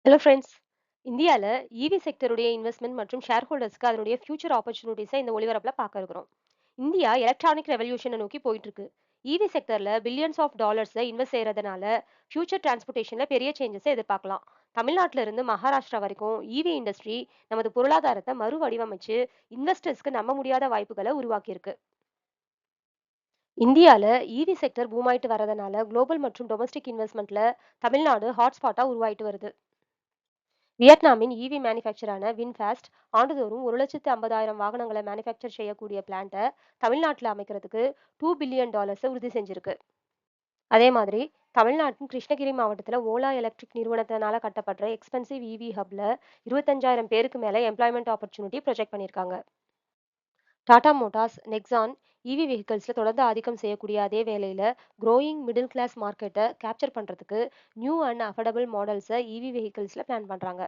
Hello friends. இந்தியால EV செக்டருடைய investment மற்றும் share ஹோல்டர்ஸ்க்கு அதனுடைய ஃபியூச்சர் ஆப்பர்ச்சுனிட்டிஸை இந்த ஒளிபரப்புல பார்க்க இருக்கிறோம். இந்தியா எலக்ட்ரானிக் ரெவல்யூஷனை நோக்கி போயிட்டு இருக்கு. ஈவி செக்டர்ல பில்லியன்ஸ் ஆஃப் டாலர்ஸை இன்வெஸ்ட் செய்யறதுனால ஃபியூச்சர் டிரான்ஸ்போர்ட்டேஷன்ல பெரிய சேஞ்சஸை எதிர்பார்க்கலாம். தமிழ்நாட்டில இருந்து மகாராஷ்டிரா வரைக்கும் ஈவி இண்டஸ்ட்ரி நமது பொருளாதாரத்தை மறுவடிவமைச்சு இன்வெஸ்டர்ஸ்க்கு நம்ப முடியாத வாய்ப்புகளை உருவாக்கியிருக்கு. இந்தியால ஈவி செக்டர் பூம் ஆயிட்டு வரதுனால குளோபல் மற்றும் டொமஸ்டிக் இன்வெஸ்ட்மெண்ட்ல தமிழ்நாடு ஹாட்ஸ்பாட்டா உருவாயிட்டு வருது. வியட்நாமின் ஈவி மேனுஃபேக்சரான வின்ஃபாஸ்ட் ஆண்டுதோறும் 1,50,000 வாகனங்களை மேனுஃபேக்சர் செய்யக்கூடிய பிளான்ட்டை தமிழ்நாட்டில் அமைக்கிறதுக்கு $2 பில்லியன் உறுதி செஞ்சிருக்கு. அதே மாதிரி தமிழ்நாட்டின் கிருஷ்ணகிரி மாவட்டத்தில் ஓலா எலக்ட்ரிக் நிறுவனத்தினால கட்டப்படுற எக்ஸ்பென்சிவ் ஈவி ஹப்ல 25,000 பேருக்கு மேல எம்ப்ளாய்மெண்ட் ஆப்பர்ச்சுனிட்டி ப்ரொஜெக்ட் பண்ணியிருக்காங்க. டாடா மோட்டார்ஸ், நெக்ஸான் ஈவி வெஹிக்கிள்ஸ்ல தொடர்ந்து ஆதிக்கம் செய்யக்கூடிய அதே வேளையில க்ரோயிங் மிடில் கிளாஸ் மார்க்கெட்டை கேப்சர் பண்றதுக்கு நியூ அண்ட் அஃபோர்டபுள் மாடல்ஸை ஈவி வெஹிக்கிள்ஸ்ல பிளான் பண்றாங்க.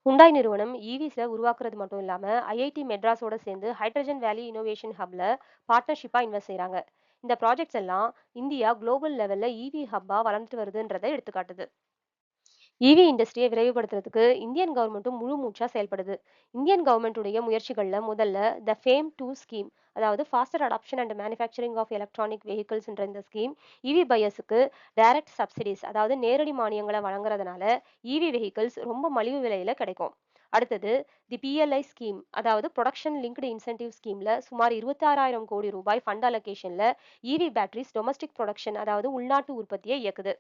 ஹுண்டாய் நிறுவனம் ஈவிஸை உருவாக்குறது மட்டும் இல்லாம ஐஐடி மெட்ராஸோட சேர்ந்து ஹைட்ரஜன் வேலி இனோவேஷன் ஹப்ல பார்ட்னர்ஷிப்பா இன்வெஸ்ட் செய்றாங்க. இந்த ப்ராஜெக்ட்ஸ் எல்லாம் இந்தியா குளோபல் லெவல்ல ஈவி ஹப்பா வளர்ந்துட்டு வருதுன்றதை எடுத்துக்காட்டுது. ஈவி இண்டஸ்ட்ரியை விரைவுபடுத்துறதுக்கு இந்தியன் கவர்மெண்ட்டும் முழு மூச்சா செயல்படுது. இந்தியன் கவர்மெண்ட்டுடைய முயற்சிகள்ல முதல்ல த ஃபேம் டூ ஸ்கீம், அதாவது faster adoption and manufacturing of electronic வெஹிக்கிள்ஸ்ன்ற இந்த ஸ்கீம் இவி பையர்ஸுக்கு டைரக்ட் சப்சிடிஸ், அதாவது நேரடி மானியங்களை வழங்குறதுனால இவி வெஹிக்கிள்ஸ் ரொம்ப மலிவு விலையில கிடைக்கும். அடுத்தது தி பிஎல்ஐ ஸ்கீம், அதாவது ப்ரொடக்ஷன் லிங்க்டு இன்சென்டிவ் ஸ்கீம்ல சுமார் 26,000 கோடி ரூபாய் ஃபண்ட் அலோகேஷன்ல இவி பேட்டரிஸ் டொமஸ்டிக் ப்ரொடக்ஷன், அதாவது உள்நாட்டு உற்பத்தியை இயக்குது.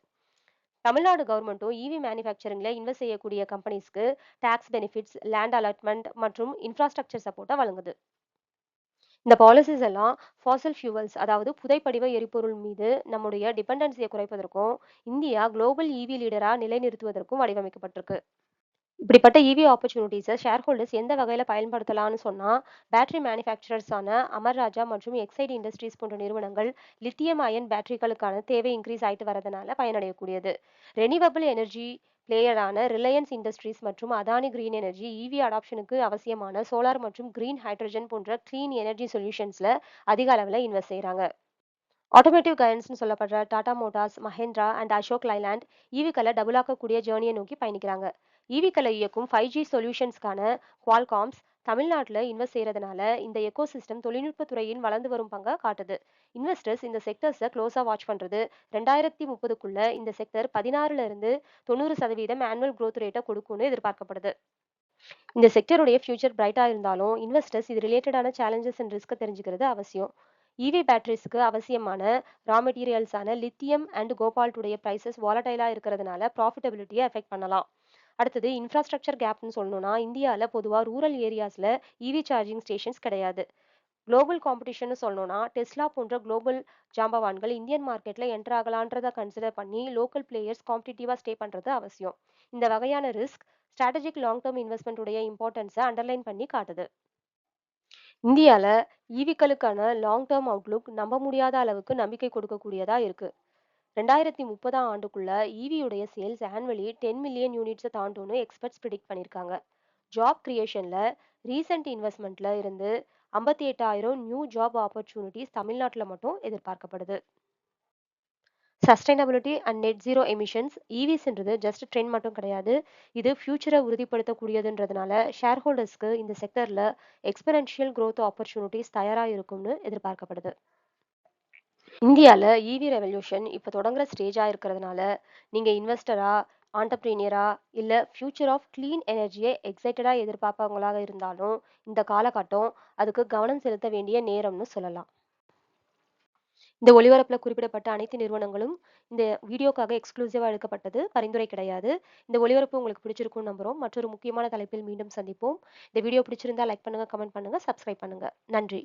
தமிழ்நாடு கவர்மெண்ட்டும் இவி மேனுஃபேக்சரிங்ல இன்வெஸ்ட் செய்யக்கூடிய கம்பெனிஸ்க்கு டாக்ஸ் பெனிஃபிட்ஸ், லேண்ட் அலாட்மெண்ட் மற்றும் இன்ஃப்ராஸ்ட்ரக்சர் சப்போர்ட்டை வழங்குது. இந்த பாலிசிஸ் எல்லாம் ஃபாசல் ஃபியூவல்ஸ், அதாவது புதைப்படிவ எரிபொருள் மீது நம்முடைய டிபெண்டன்சியை குறைப்பதற்கும் இந்தியா குளோபல் ஈவி லீடரா நிலைநிறுத்துவதற்கும் வடிவமைக்கப்பட்டிருக்கு. இப்படிப்பட்ட இவி ஆப்பர்ச்சுனிட்டிஸை ஷேர் ஹோல்டர்ஸ் எந்த வகையில் பயன்படுத்தலாம்னு சொன்னா, பேட்டரி மேனுஃபேக்சரர்ஸான அமர் ராஜா மற்றும் எக்ஸைட் இண்டஸ்ட்ரீஸ் போன்ற நிறுவனங்கள் லித்தியம் அயன் பேட்டரிகளுக்கான தேவை இன்க்ரீஸ் ஆயிட்டு வரதுனால பயனடையக்கூடியது. ரெனிவபிள் எனர்ஜி பிளேயரான ரிலையன்ஸ் இண்டஸ்ட்ரீஸ் மற்றும் அதானி கிரீன் எனர்ஜி இவி அடாப்ஷனுக்கு அவசியமான சோலார் மற்றும் கிரீன் ஹைட்ரஜன் போன்ற கிளீன் எனர்ஜி சொல்யூஷன்ஸ்ல அதிக அளவில் இன்வெஸ்ட் செய்றாங்க. ஆட்டோமேட்டிவ் கைடன்ஸ்னு சொல்லப்படுற டாடா மோட்டார்ஸ், மஹேந்திரா அண்ட் அசோக் லைலாண்ட் ஈவிக்களை டபுள் ஆக்கக்கூடிய ஜேர்னியை நோக்கி பயணிக்கிறாங்க. ஈவிக்களை இயக்கும் 5G சொல்யூஷன்ஸ்க்கான குவால்காம்ஸ் தமிழ்நாட்டில் இன்வெஸ்ட் செய்யறதுனால இந்த எக்கோசிஸ்டம் தொழில்நுட்பத் துறையின் வளர்ந்து வரும் பங்கை காட்டுது. இன்வெஸ்டர்ஸ் இந்த செக்டர்ஸை க்ளோஸா வாட்ச் பண்றது. 2030க்குள்ள இந்த செக்டர் 16ல இருந்து 90% ஆனுவல் growth ரேட்டை கொடுக்கும்னு எதிர்பார்க்கப்படுது. இந்த செக்டருடைய ஃபியூச்சர் பிரைட்டா இருந்தாலும் இன்வெஸ்டர்ஸ் இது ரிலேட்டடான சேலஞ்சஸ் அண்ட் ரிஸ்க் தெரிஞ்சுக்கிறது அவசியம். இவி பேட்டரிஸ்க்கு அவசியமான ரா மெட்டீரியல்ஸான லித்தியம் அண்ட் கோபால்ட்டுடைய பிரைசஸ் வாலடைலா இருக்கிறதுனால ப்ராஃபிட்டபிலிட்டியை எஃபெக்ட் பண்ணலாம். அடுத்தது இன்ஃப்ராஸ்ட்ரக்சர் கேப்னு சொல்லணும்னா இந்தியாவில் பொதுவாக ரூரல் ஏரியாஸில் இவி சார்ஜிங் ஸ்டேஷன்ஸ் கிடையாது. குளோபல் காம்படிஷன் சொல்லணும்னா டெஸ்லா போன்ற குளோபல் ஜாம்பவான்கள் இந்தியன் மார்க்கெட்ல என்டர் ஆகலான்றதை கன்சிடர் பண்ணி லோக்கல் பிளேயர்ஸ் காம்படிட்டிவா ஸ்டே பண்றது அவசியம். இந்த வகையான risk strategic long term investment உடைய இம்பார்ட்டன்ஸை அண்டர்லைன் பண்ணி காட்டுது. இந்தியால ஈவிக்களுக்கான லாங் டேர்ம் அவுட்லுக் நம்ப முடியாத அளவுக்கு நம்பிக்கை கொடுக்கக்கூடியதா இருக்கு. 2030ஆம் ஆண்டுக்குள்ள ஈவியுடைய சேல்ஸ் ஆனுவலி 10 மில்லியன் யூனிட்ஸை தாண்டும்னு எக்ஸ்பர்ட்ஸ் ப்ரிடிக்ட் பண்ணியிருக்காங்க. ஜாப் கிரியேஷன்ல ரீசெண்ட் இன்வெஸ்ட்மெண்ட்ல இருந்து 58,000 நியூ ஜாப் ஆப்பர்ச்சுனிட்டிஸ் தமிழ்நாட்டில் மட்டும் எதிர்பார்க்கப்படுது. Sustainability and net zero emissions ஈவிஸ்ன்றது ஜஸ்ட் ட்ரெண்ட் மட்டும் கிடையாது. இது ஃபியூச்சரை உறுதிப்படுத்தக்கூடியதுன்றதுனால ஷேர் ஹோல்டர்ஸ்க்கு இந்த செக்டர்ல எக்ஸ்பெரன்ஷியல் growth ஆப்பர்ச்சுனிட்டிஸ் தயாரா இருக்கும்னு எதிர்பார்க்கப்படுது. இந்தியால ஈவி ரெவல்யூஷன் இப்போ தொடங்குற ஸ்டேஜா இருக்கிறதுனால நீங்க இன்வெஸ்டரா, ஆண்டர்பிரீனியரா இல்ல ஃபியூச்சர் ஆஃப் கிளீன் எனர்ஜியை எக்ஸைட்டடா எதிர்பார்ப்பவங்களாக இருந்தாலும் இந்த காலகட்டம் அதுக்கு கவனம் செலுத்த வேண்டிய நேரம்னு சொல்லலாம். இந்த ஒளிபரப்புல குறிப்பிடப்பட்ட அனைத்து நிறுவனங்களும் இந்த வீடியோக்காக எக்ஸ்க்ளூசிவா எடுக்கப்பட்டது, பரிந்துரை கிடையாது. இந்த ஒளிபரப்பு உங்களுக்கு பிடிச்சிருக்கும்னு நம்புறோம். மற்றொரு முக்கியமான தலைப்பில் மீண்டும் சந்திப்போம். இந்த வீடியோ பிடிச்சிருந்தா லைக் பண்ணுங்க, கமெண்ட் பண்ணுங்க, சப்ஸ்கிரைப் பண்ணுங்க. நன்றி.